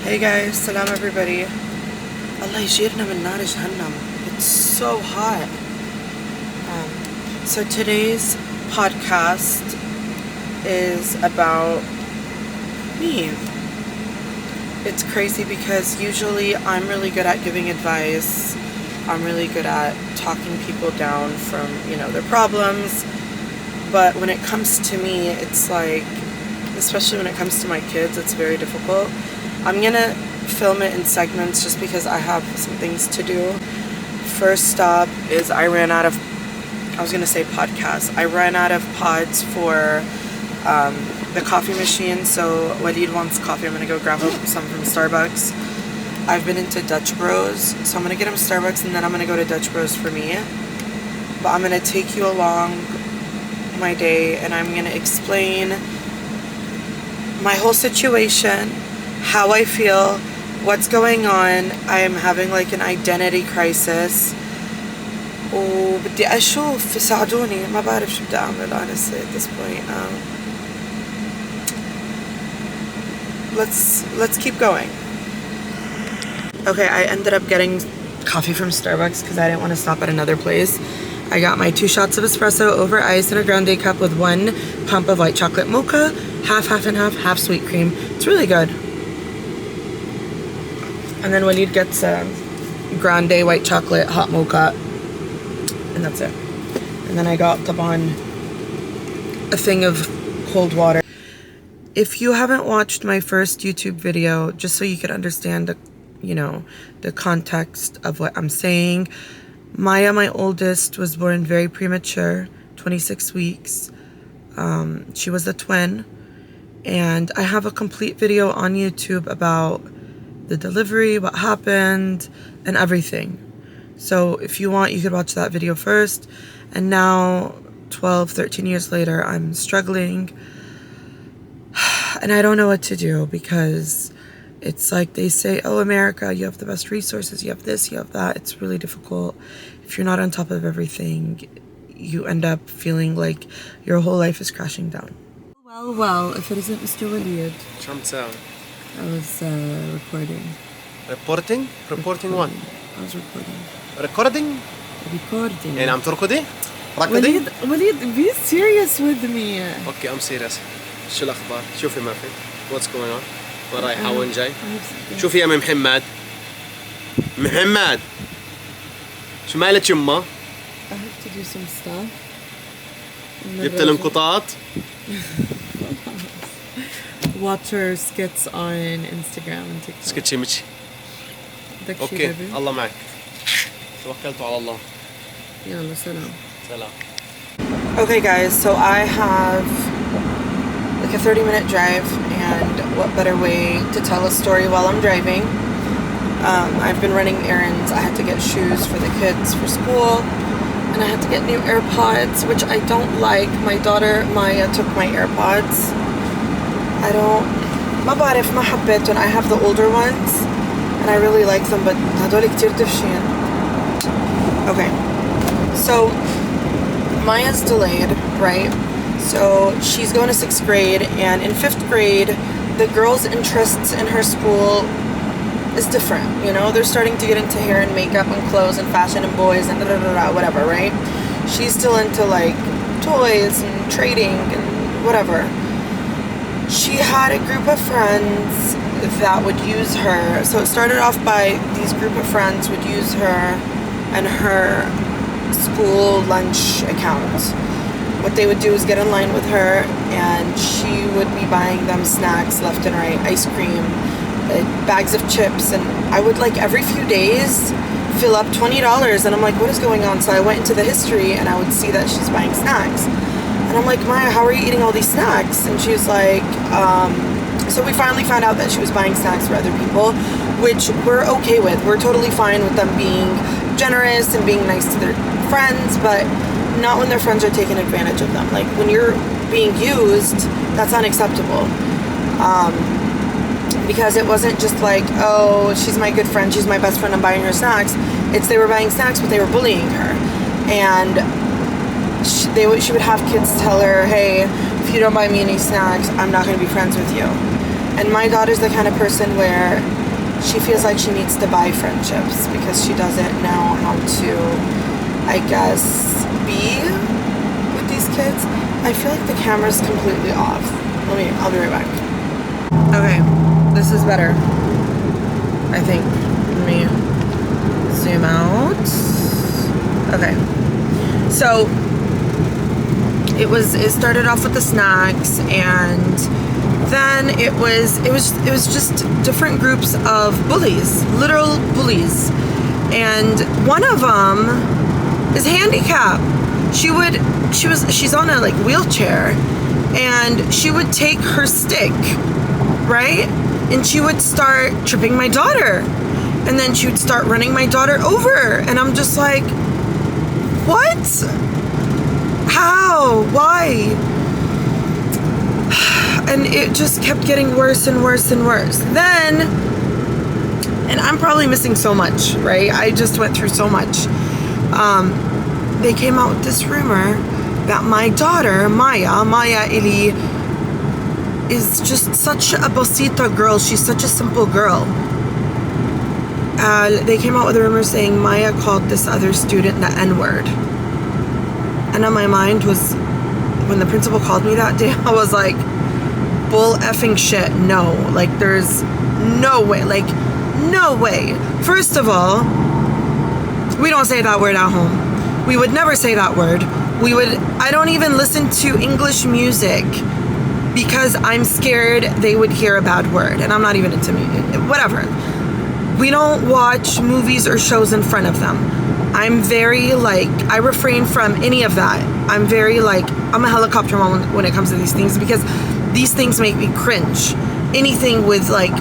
Hey guys, salam everybody. Allah yajirna min nar jahannam. It's so hot. So today's podcast is about me. It's crazy because usually I'm really good at giving advice. I'm really good at talking people down from, their problems. But when it comes to me, it's like, especially when it comes to my kids, it's very difficult. I'm gonna film it in segments just because I have some things to do. First stop is I ran out of pods for the coffee machine. So Walid wants coffee. I'm gonna go grab some from Starbucks. I've been into Dutch Bros, so I'm gonna get him Starbucks and then I'm gonna go to Dutch Bros for me. But I'm gonna take you along my day and I'm gonna explain my whole situation, how I feel, what's going on. I am having like an identity crisis. وبدي أشوف ساعدوني ما بعرف شو بدي أعمل honestly at this point. Let's keep going. Okay, I ended up getting coffee from Starbucks because I didn't want to stop at another place. I got my 2 shots of espresso over ice in a grande cup with 1 pump of white chocolate mocha, half and half sweet cream. It's really good. And then Walid gets a grande white chocolate hot mocha, and that's it. And then I got taban a thing of cold water. If you haven't watched my first YouTube video, just so you could understand the context of what I'm saying, Maya, my oldest, was born very premature, 26 weeks. She was a twin, and I have a complete video on YouTube about the delivery, what happened, and everything. So if you want, you could watch that video first. And now, 13 years later, I'm struggling. And I don't know what to do because it's like they say, oh, America, you have the best resources, you have this, you have that. It's really difficult. If you're not on top of everything, you end up feeling like your whole life is crashing down. Well, if it isn't Mr. Walid. شو عم تساوي؟ I was recording. Reporting? Reporting what? I was recording. Recording? Recording. يعني عم تركضي؟ ركضي؟ Walid, be serious with me. اوكي I'm serious. شو الأخبار؟ شوفي ما في. What's going on؟ وين رايحة وين جاي؟ شوفي يا محمد. محمد. شو مالك يمه؟ I have to do some stuff. جبت الانقطاط؟ Watch her skits on Instagram and TikTok. سكتشي مشي. اوكي الله معك. توكلتوا على الله. يلا سلام. سلام. Okay guys, so I have like a 30-minute drive, and what better way to tell a story while I'm driving. I've been running errands. I had to get shoes for the kids for school, and I had to get new AirPods, which I don't like. My daughter Maya took my AirPods. ما بعرف ما حبيتهم. I have the older ones and I really like them, but هدول كتير دفشين. Okay, so Maya's delayed, right? So she's going to 6th grade, and in 5th grade the girls' interests in her school is different. They're starting to get into hair and makeup and clothes and fashion and boys and whatever, right? She's still into like toys and trading and whatever. She had a group of friends that would use her. So it started off by these group of friends would use her and her school lunch account. What they would do is get in line with her, and she would be buying them snacks left and right, ice cream, bags of chips, and I would like every few days fill up $20, and I'm like, what is going on? So I went into the history and I would see that she's buying snacks. And I'm like, Maya, how are you eating all these snacks? And she was like, so we finally found out that she was buying snacks for other people, which we're okay with. We're totally fine with them being generous and being nice to their friends, but not when their friends are taking advantage of them. Like when you're being used, that's unacceptable. Because it wasn't just like, oh, she's my good friend, she's my best friend, I'm buying her snacks. It's they were buying snacks, but they were bullying her. And she would have kids tell her, hey, if you don't buy me any snacks, I'm not going to be friends with you. And my daughter's the kind of person where she feels like she needs to buy friendships because she doesn't know how to, I guess, be with these kids. I feel like the camera's completely off. I'll be right back. Okay, this is better, I think. Let me zoom out. Okay, so it started off with the snacks, and then it was just different groups of bullies, literal bullies, and one of them is handicapped. She's on a like wheelchair, and she would take her stick, right, and she would start tripping my daughter, and then she would start running my daughter over, and I'm just like, what? How? Why? And it just kept getting worse and worse and worse. Then, and I'm probably missing so much, right? I just went through so much. They came out with this rumor that my daughter, Maya Ili, is just such a basita girl. She's such a simple girl. They came out with a rumor saying Maya called this other student the N-word. And on my mind was, when the principal called me that day, I was like, bull effing shit, no. Like, there's no way. Like, no way. First of all, we don't say that word at home. We would never say that word. I don't even listen to English music because I'm scared they would hear a bad word. And I'm not even into music. Whatever. We don't watch movies or shows in front of them. I'm very, like, I refrain from any of that. I'm very, like, I'm a helicopter mom when it comes to these things because these things make me cringe. Anything with, like,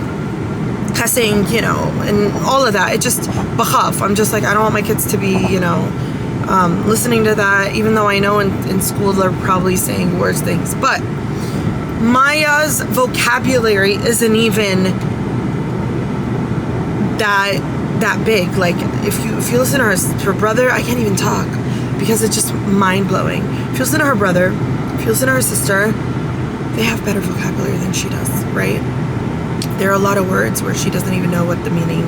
cussing, you know, and all of that. It just, bakhaf. I'm just like, I don't want my kids to be, you know, listening to that, even though I know in school they're probably saying worse things. But Maya's vocabulary isn't even that big. Like, if you listen to her brother, I can't even talk because it's just mind-blowing. If you listen to her brother, if you listen to her sister, they have better vocabulary than she does, right? There are a lot of words where she doesn't even know what the meaning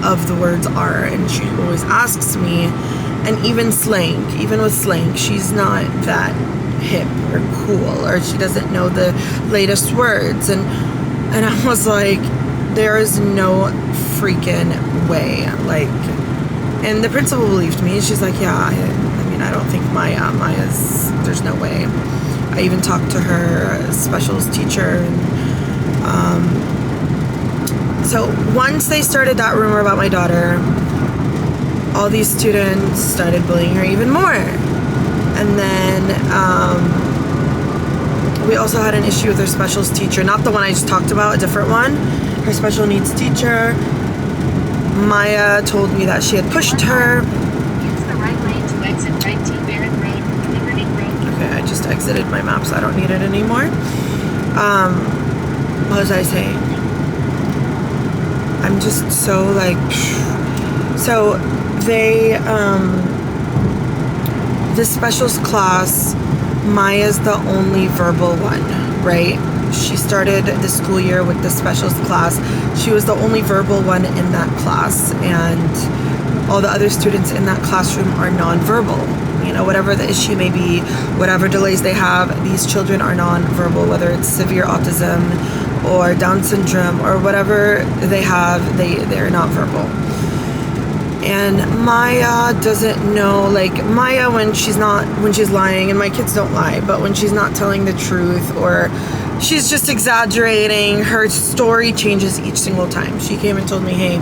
of the words are, and she always asks me. And even with slang, she's not that hip or cool, or she doesn't know the latest words, and I was like, there is no freaking way. Like, and the principal believed me. She's like, yeah, I mean, I don't think Maya's, there's no way. I even talked to her specials teacher, and so once they started that rumor about my daughter, all these students started bullying her even more. And then we also had an issue with her specials teacher, not the one I just talked about, a different one. Her special needs teacher, Maya, told me that she had pushed her. Use the right lane to exit right to Barrett Road, Liberty Road. Okay, I just exited my map, so I don't need it anymore. What was I saying? I'm just so like, so they, the specials class, Maya's the only verbal one, right? She started the school year with the specials class. She was the only verbal one in that class, and all the other students in that classroom are nonverbal. You know, whatever the issue may be, whatever delays they have, these children are nonverbal, whether it's severe autism or Down syndrome or whatever they have, they're not verbal. And Maya doesn't know, like, Maya, when she's lying, and my kids don't lie, but when she's not telling the truth or she's just exaggerating, her story changes each single time. She came and told me, hey,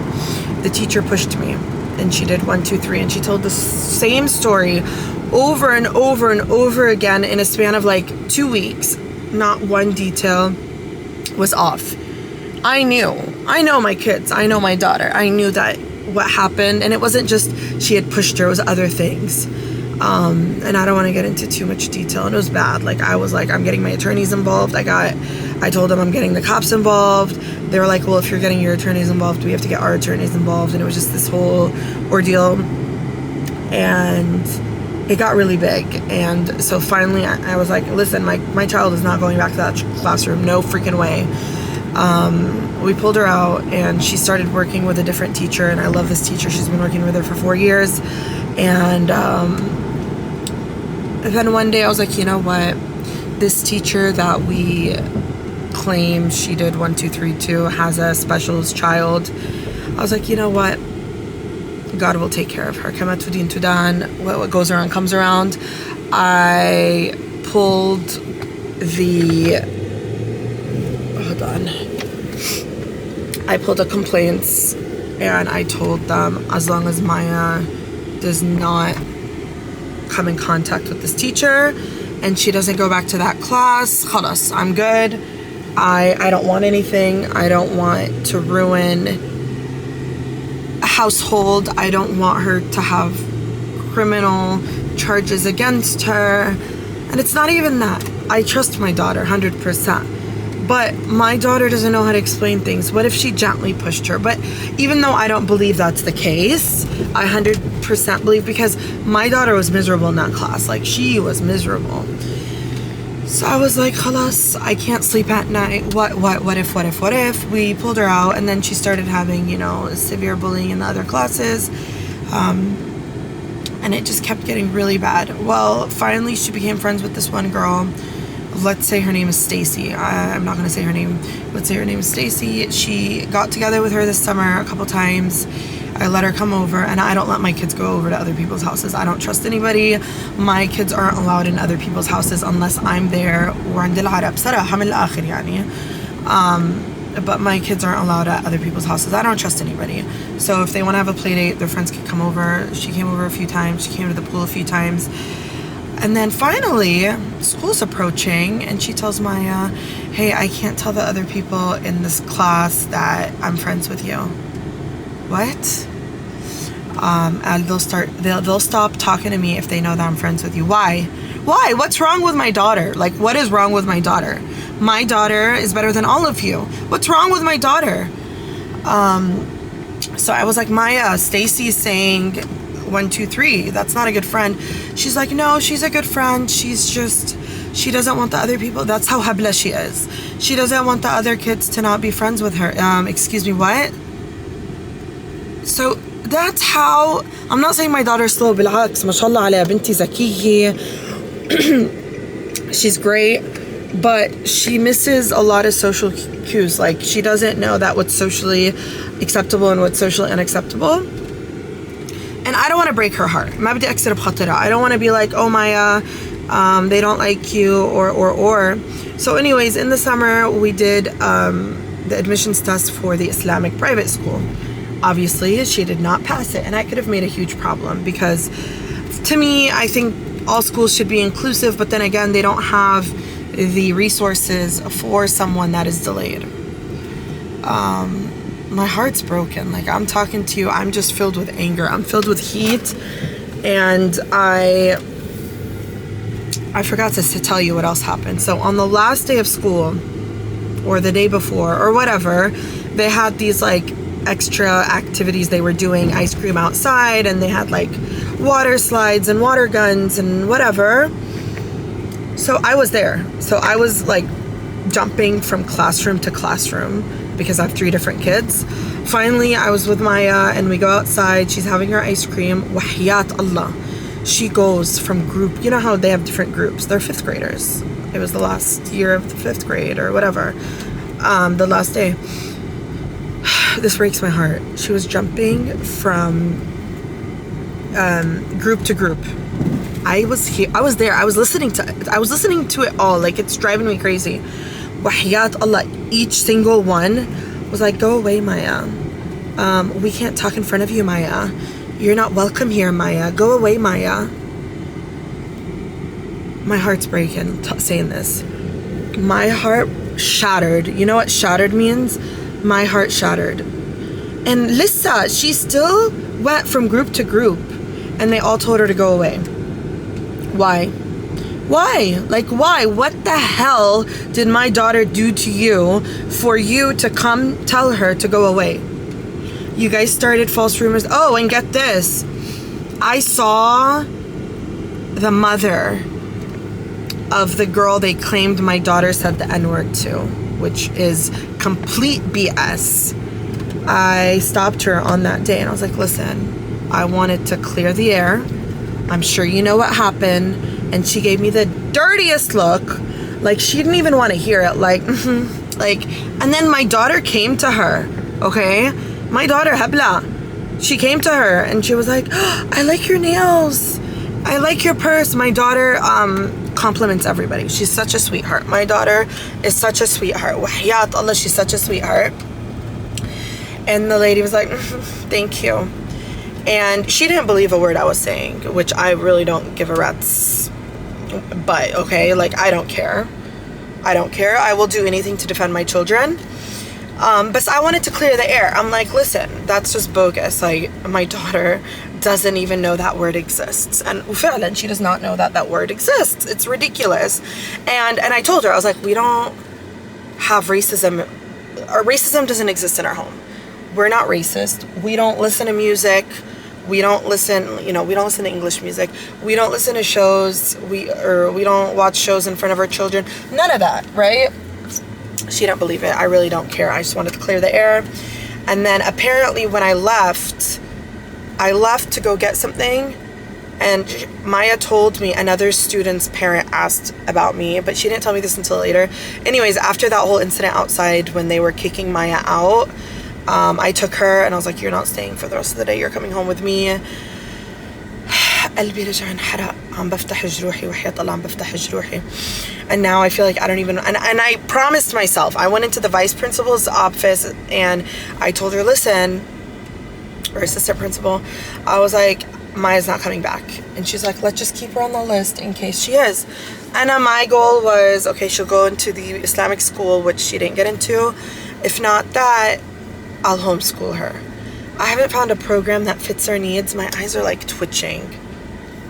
the teacher pushed me, and she did 1, 2, 3, and she told the same story over and over and over again in a span of like 2 weeks. Not one detail was off. I know my kids, I know my daughter. I knew that what happened, and it wasn't just she had pushed her, it was other things. And I don't want to get into too much detail, and it was bad. Like, I was like, I'm getting my attorneys involved. I told them I'm getting the cops involved. They were like, well, if you're getting your attorneys involved, we have to get our attorneys involved. And it was just this whole ordeal. And it got really big. And so finally I was like, listen, my child is not going back to that classroom. No freaking way. We pulled her out, and she started working with a different teacher, and I love this teacher. She's been working with her for 4 years. And then one day I was like, you know what? This teacher that we claim she did 1, 2, 3, 2 has a specialist child. I was like, you know what? God will take care of her. Kama tudin tudan. What goes around comes around. I pulled the... Hold on. I pulled a complaints, and I told them, as long as Maya does not come in contact with this teacher and she doesn't go back to that class, khalas, I'm good. I don't want anything. I don't want to ruin a household. I don't want her to have criminal charges against her. And it's not even that. I trust my daughter 100%. But my daughter doesn't know how to explain things. What if she gently pushed her? But even though I don't believe that's the case, I 100% believe, because my daughter was miserable in that class. Like, she was miserable. So I was like, khalas, I can't sleep at night. What if? We pulled her out, and then she started having, severe bullying in the other classes. And it just kept getting really bad. Well, finally she became friends with this one girl. Let's say her name is Stacy. I'm not going to say her name. Let's say her name is Stacy. She got together with her this summer a couple times. I let her come over, and I don't let my kids go over to other people's houses. I don't trust anybody. My kids aren't allowed in other people's houses unless I'm there. But my kids aren't allowed at other people's houses. I don't trust anybody. So if they want to have a play date, their friends can come over. She came over a few times. She came to the pool a few times. And then finally, school's approaching, and she tells Maya, hey, I can't tell the other people in this class that I'm friends with you. What? And they'll stop talking to me if they know that I'm friends with you. Why? What's wrong with my daughter? Like, what is wrong with my daughter? My daughter is better than all of you. What's wrong with my daughter? So I was like, Maya, Stacy's saying 1, 2, 3. That's not a good friend. She's like, no, she's a good friend. She doesn't want the other people. That's how habla she is. She doesn't want the other kids to not be friends with her. Excuse me, what? So that's how, I'm not saying my daughter's slow. بالعكس, ما شاء الله عليها, بنتي ذكية. She's great, but she misses a lot of social cues. Like, she doesn't know that what's socially acceptable and what's socially unacceptable. And I don't want to break her heart. I don't want to be like, oh, Maya, they don't like you, or. So anyways, in the summer, we did the admissions test for the Islamic private school. Obviously, she did not pass it, and I could have made a huge problem, because to me, I think all schools should be inclusive, but then again, they don't have the resources for someone that is delayed. My heart's broken. Like, I'm talking to you, I'm just filled with anger. I'm filled with heat, and I forgot to tell you what else happened. So on the last day of school, or the day before, or whatever, they had these like extra activities they were doing, ice cream outside, and they had like water slides and water guns and whatever. So I was there. So I was like jumping from classroom to classroom, because I have 3 different kids. Finally, I was with Maya, and we go outside. She's having her ice cream. Wahiyat Allah. She goes from group, you know how they have different groups. They're 5th graders. It was the last year of the 5th grade or whatever. The last day. This breaks my heart. She was jumping from group to group. I was here. I was there. I was listening to it all. Like, it's driving me crazy. Wahiyat Allah. Each single one was like, go away, Maya. We can't talk in front of you, Maya. You're not welcome here, Maya. Go away, Maya. My heart's breaking saying this. My heart shattered. You know what shattered means? My heart shattered. And Lissa, she still went from group to group, and they all told her to go away. Why? Like, why? What the hell did my daughter do to you for you to come tell her to go away? You guys started false rumors. Oh, and get this. I saw the mother of the girl they claimed my daughter said the N-word to, which is complete BS. I stopped her on that day and I was like, listen, I wanted to clear the air. I'm sure you know what happened. And she gave me the dirtiest look. Like, she didn't even want to hear it. Like, and then my daughter came to her, okay? My daughter, Habla, she came to her and she was like, oh, I like your nails. I like your purse. My daughter compliments everybody. She's such a sweetheart. My daughter is such a sweetheart. Wahiyat Allah, she's such a sweetheart. And the lady was like, thank you. And she didn't believe a word I was saying, which I really don't give a rat's butt, okay? Like, I don't care. I don't care. I will do anything to defend my children. But I wanted to clear the air. I'm like, listen, that's just bogus. Like, my daughter doesn't even know that word exists. And she does not know that that word exists. It's ridiculous. And I told her, I was like, we don't have racism. Our racism doesn't exist in our home. We're not racist. We don't listen to music. We don't listen, we don't listen to English music. We don't listen to shows. We don't watch shows in front of our children. None of that, right? She didn't believe it. I really don't care. I just wanted to clear the air. And then apparently when I left to go get something, and Maya told me another student's parent asked about me, but she didn't tell me this until later. Anyways, after that whole incident outside when they were kicking Maya out, I took her and I was like, you're not staying for the rest of the day. You're coming home with me. قلبي رجع انحرق عم بفتح جروحي وحياة الله عم بفتح جروحي. And now I feel like I don't even, and I promised myself, I went into the vice principal's office and I told her, listen, or assistant principal, I was like, Maya's not coming back. And she's like, let's just keep her on the list in case she is. And my goal was, okay, she'll go into the Islamic school, which she didn't get into. If not that, I'll homeschool her. I haven't found a program that fits her needs. My eyes are like twitching.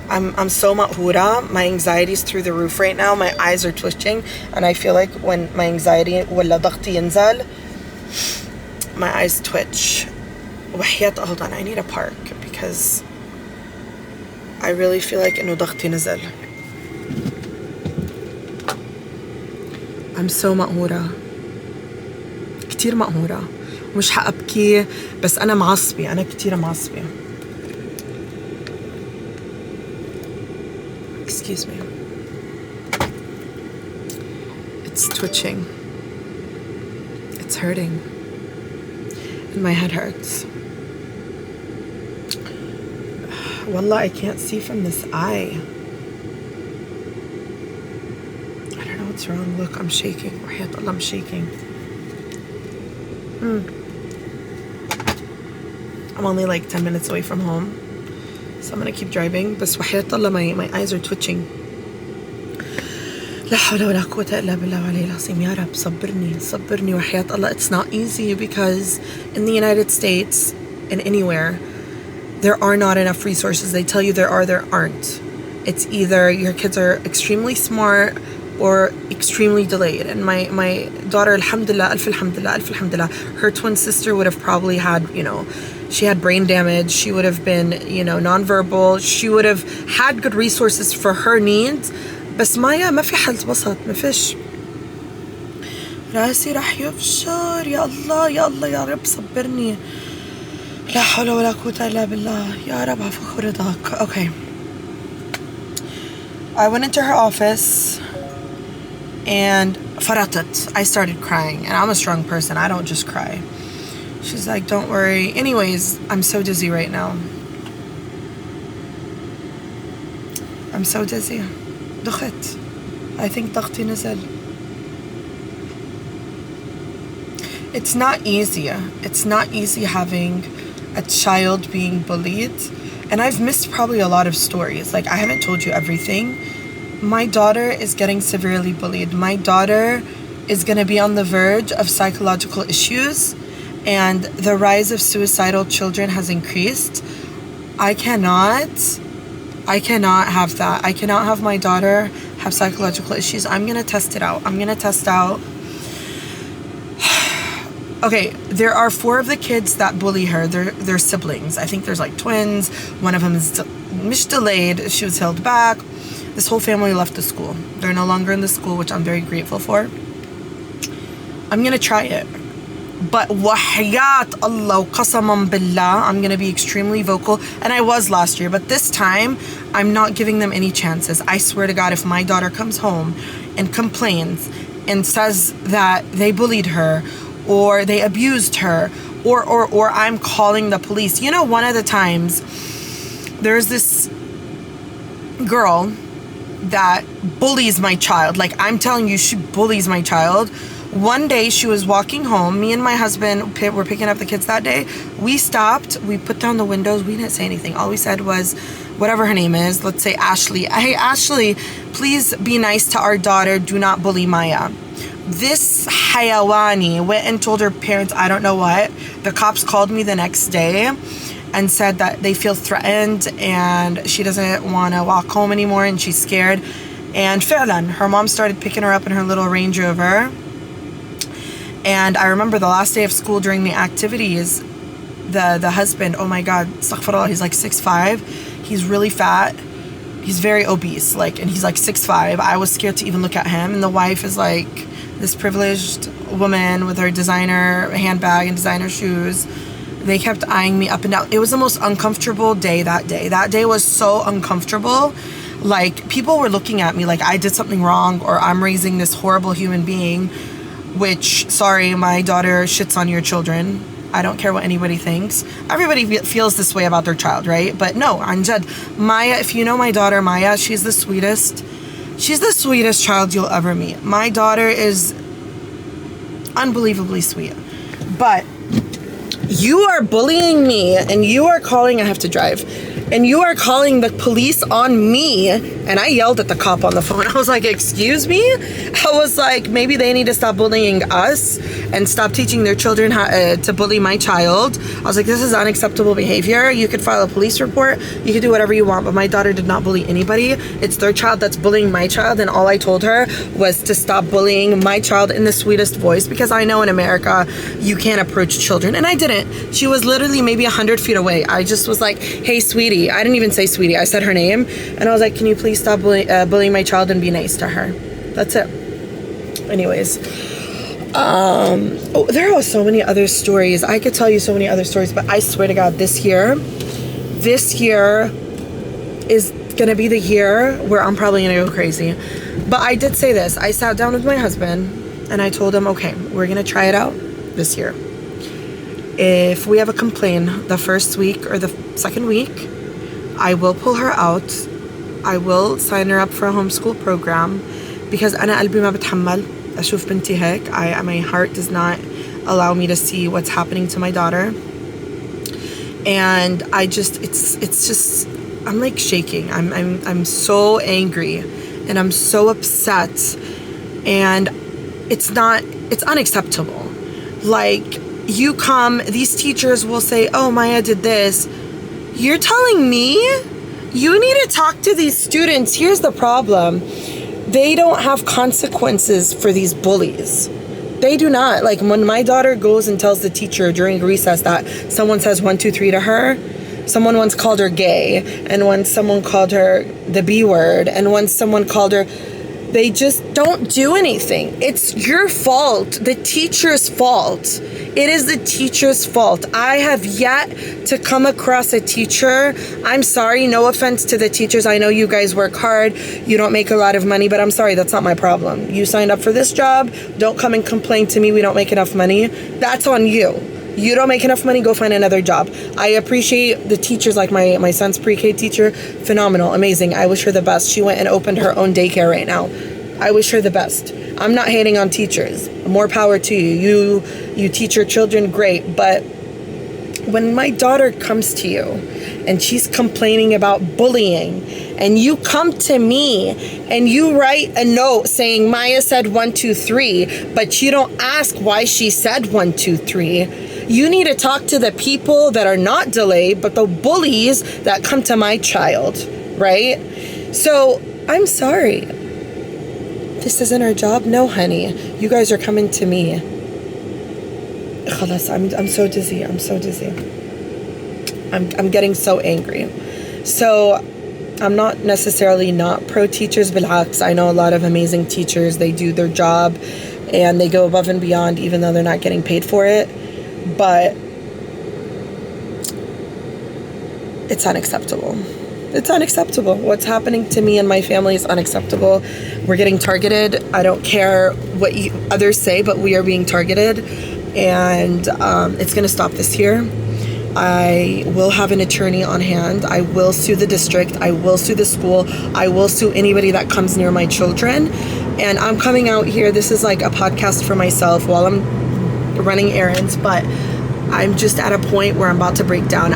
I'm so ma'hura. My anxiety's through the roof right now. My eyes are twitching. And I feel like when my anxiety ولا ضغطي ينزل, my eyes twitch. Hold on, I need a park because I really feel like إنه ضغطي نزل. I'm so مقهورة. كتير مقهورة. مش حأبكي بس أنا معصبة. أنا كتير معصبة. Excuse me. It's twitching. It's hurting. And my head hurts. Wallah, I can't see from this eye. I don't know what's wrong. Look, I'm shaking. Wahiyat Allah, I'm shaking. I'm only like 10 minutes away from home. So I'm gonna keep driving. But wahiyat Allah, my eyes are twitching. لا حول ولا قوة إلا بالله العلي العظيم. يا رب صبرني صبرني وحياة Allah. It's not easy because in the United States and anywhere there are not enough resources. They tell you there aren't. It's either your kids are extremely smart or extremely delayed. And my daughter, alhamdulillah, alhamdulillah, her twin sister would have probably had, she had brain damage. She would have been, nonverbal. She would have had good resources for her needs. بس مايا ما في حل وسط. ما فيش. راسي راح يفشر. يا الله يا الله يا رب صبرني. لا حول ولا قوة إلا بالله. يا رب عفو رضاك. Okay. I went into her office and faratat. I started crying, and I'm a strong person. I don't just cry. She's like, don't worry. Anyways, I'm so dizzy right now. I'm so dizzy. دخت. I think ضغطي نزل. It's not easy. It's not easy having a child being bullied. And I've missed probably a lot of stories. Like, I haven't told you everything. My daughter is getting severely bullied. My daughter is going to be on the verge of psychological issues. And the rise of suicidal children has increased. I cannot have that. I cannot have my daughter have psychological issues. I'm going to test it out. I'm going to test out. Okay, there are 4 of the kids that bully her. They're siblings. I think there's like twins. One of them is delayed. She was held back. This whole family left the school. They're no longer in the school, which I'm very grateful for. I'm gonna try it. But wahayat Allah, qasaman billah, I'm gonna be extremely vocal. And I was last year, but this time, I'm not giving them any chances. I swear to God, if my daughter comes home and complains and says that they bullied her or they abused her or I'm calling the police. You know, one of the times, there's this girl that bullies my child. Like, I'm telling you, she bullies my child. One day she was walking home. Me and my husband were picking up the kids that day. We stopped. We put down the windows. We didn't say anything. All we said was, whatever her name is, let's say Ashley. Hey, Ashley, please be nice to our daughter. Do not bully Maya. This hayawani went and told her parents, I don't know what. The cops called me the next day and said that they feel threatened and she doesn't want to walk home anymore and she's scared. And فعلا, her mom started picking her up in her little Range Rover. And I remember the last day of school during the activities, the husband, oh my God, astaghfirullah, he's like 6'5". He's really fat. He's very obese, like, and he's like 6'5". I was scared to even look at him. And the wife is like this privileged woman with her designer handbag and designer shoes. They kept eyeing me up and down. It was the most uncomfortable day that day. That day was so uncomfortable. Like, people were looking at me like I did something wrong or I'm raising this horrible human being, which, sorry, my daughter shits on your children. I don't care what anybody thinks. Everybody feels this way about their child, right? But no, Anjad, Maya, if you know my daughter, Maya, she's the sweetest child you'll ever meet. My daughter is unbelievably sweet. But you are bullying me and you are calling, I have to drive, and you are calling the police on me. And I yelled at the cop on the phone. I was like, excuse me? I was like, maybe they need to stop bullying us and stop teaching their children how to bully my child. I was like, this is unacceptable behavior. You could file a police report. You could do whatever you want, but my daughter did not bully anybody. It's their child that's bullying my child. And all I told her was to stop bullying my child in the sweetest voice, because I know in America, you can't approach children. And I didn't. She was literally maybe 100 feet away. I just was like, hey, sweetie. I didn't even say sweetie. I said her name. And I was like, can you please stop bullying my child and be nice to her? That's it. Anyways, there are so many other stories. I could tell you so many other stories, but I swear to God, this year is gonna be the year where I'm probably gonna go crazy. But I did say this. I sat down with my husband and I told him, okay, we're gonna try it out this year. If we have a complaint the first week or the second week, I will pull her out. I will sign her up for a homeschool program, because أنا قلبي ما بتحمل أشوف بنتي هيك. My heart does not allow me to see what's happening to my daughter. And I just, it's just, I'm like shaking. I'm so angry and I'm so upset, and it's unacceptable. Like, you come, these teachers will say, oh, Maya did this. You're telling me? You need to talk to these students. Here's the problem. They don't have consequences for these bullies. They do not. Like, when my daughter goes and tells the teacher during recess that someone says 1, 2, 3 to her, someone once called her gay, and once someone called her the B word, and once someone called her, they just don't do anything. It's your fault. The teacher's fault. It is the teacher's fault. I have yet to come across a teacher. I'm sorry, no offense to the teachers. I know you guys work hard. You don't make a lot of money, but I'm sorry, that's not my problem. You signed up for this job. Don't come and complain to me we don't make enough money. That's on you. You don't make enough money, go find another job. I appreciate the teachers, like my son's pre-K teacher. Phenomenal, amazing. I wish her the best. She went and opened her own daycare right now. I wish her the best. I'm not hating on teachers. More power to you. You teach your children, great. But when my daughter comes to you and she's complaining about bullying, and you come to me and you write a note saying Maya said 1, 2, 3, but you don't ask why she said 1, 2, 3, you need to talk to the people that are not delayed, but the bullies that come to my child, right? So I'm sorry. This isn't our job? No, honey. You guys are coming to me. Khalas, I'm so dizzy. I'm so dizzy. I'm getting so angry. So I'm not necessarily not pro teachers, but I know a lot of amazing teachers. They do their job and they go above and beyond even though they're not getting paid for it. But it's unacceptable. It's unacceptable. What's happening to me and my family is unacceptable. We're getting targeted. I don't care what others say, but we are being targeted. And it's going to stop this year. I will have an attorney on hand. I will sue the district. I will sue the school. I will sue anybody that comes near my children. And I'm coming out here. This is like a podcast for myself while I'm running errands. But I'm just at a point where I'm about to break down.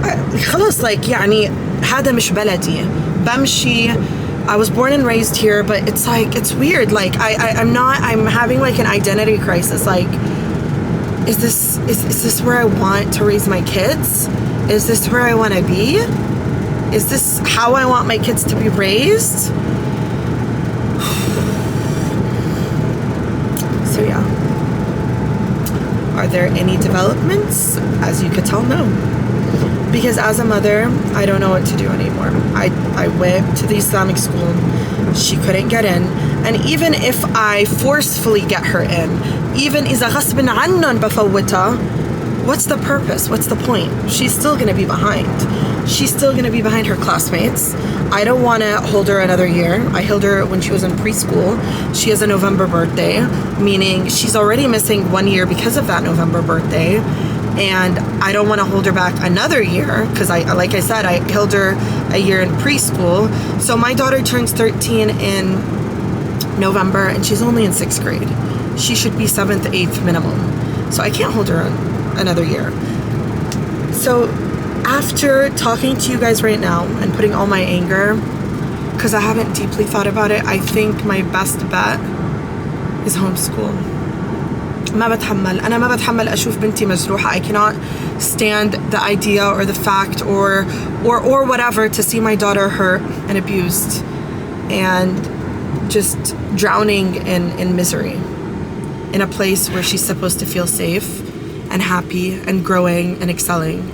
خلاص like يعني هذا مش بلدي بمشي. I was born and raised here, but it's like it's weird. Like I'm having like an identity crisis. Like, is this where I want to raise my kids? Is this where I want to be? Is this how I want my kids to be raised? So yeah. Are there any developments? As you could tell, no. Because as a mother, I don't know what to do anymore. I went to the Islamic school. She couldn't get in. And even if I forcefully get her in, even إذا غصب عنن بفوتها, what's the purpose? What's the point? She's still going to be behind. She's still going to be behind her classmates. I don't want to hold her another year. I held her when she was in preschool. She has a November birthday, meaning she's already missing 1 year because of that November birthday. And I don't want to hold her back another year because like I said, I held her a year in preschool. So my daughter turns 13 in November and she's only in 6th grade. She should be 7th, 8th minimum. So I can't hold her another year. So after talking to you guys right now and putting all my anger, because I haven't deeply thought about it, I think my best bet is homeschool. أنا ما بتحمل أشوف بنتي مجروحة. I cannot stand the idea or the fact or whatever to see my daughter hurt and abused and just drowning in misery in a place where she's supposed to feel safe and happy and growing and excelling.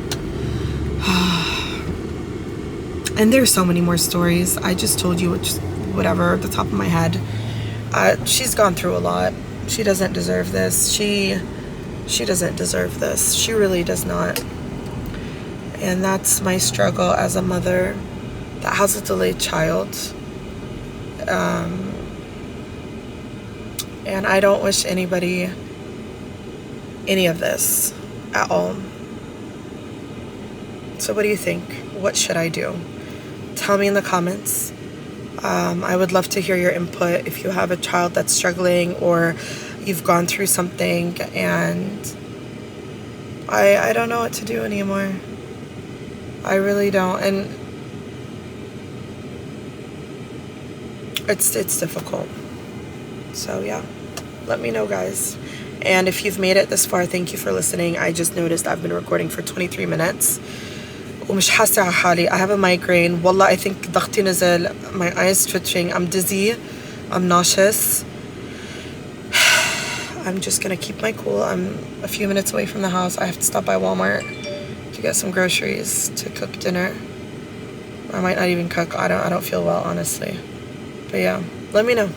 And there's so many more stories. I just told you whatever at the top of my head. She's gone through a lot. She doesn't deserve this. She doesn't deserve this. She really does not. And that's my struggle as a mother that has a delayed child. And I don't wish anybody any of this at all. So what do you think? What should I do? Tell me in the comments. I would love to hear your input if you have a child that's struggling or you've gone through something and I don't know what to do anymore. I really don't. And it's difficult. So yeah, let me know, guys. And if you've made it this far, thank you for listening. I just noticed I've been recording for 23 minutes. ومش حاسة على حالي. I have a migraine. Wallah, I think ضغطي نزل. My eyes twitching. I'm dizzy. I'm nauseous. I'm just gonna keep my cool. I'm a few minutes away from the house. I have to stop by Walmart to get some groceries to cook dinner. I might not even cook. I don't feel well, honestly. But yeah, let me know.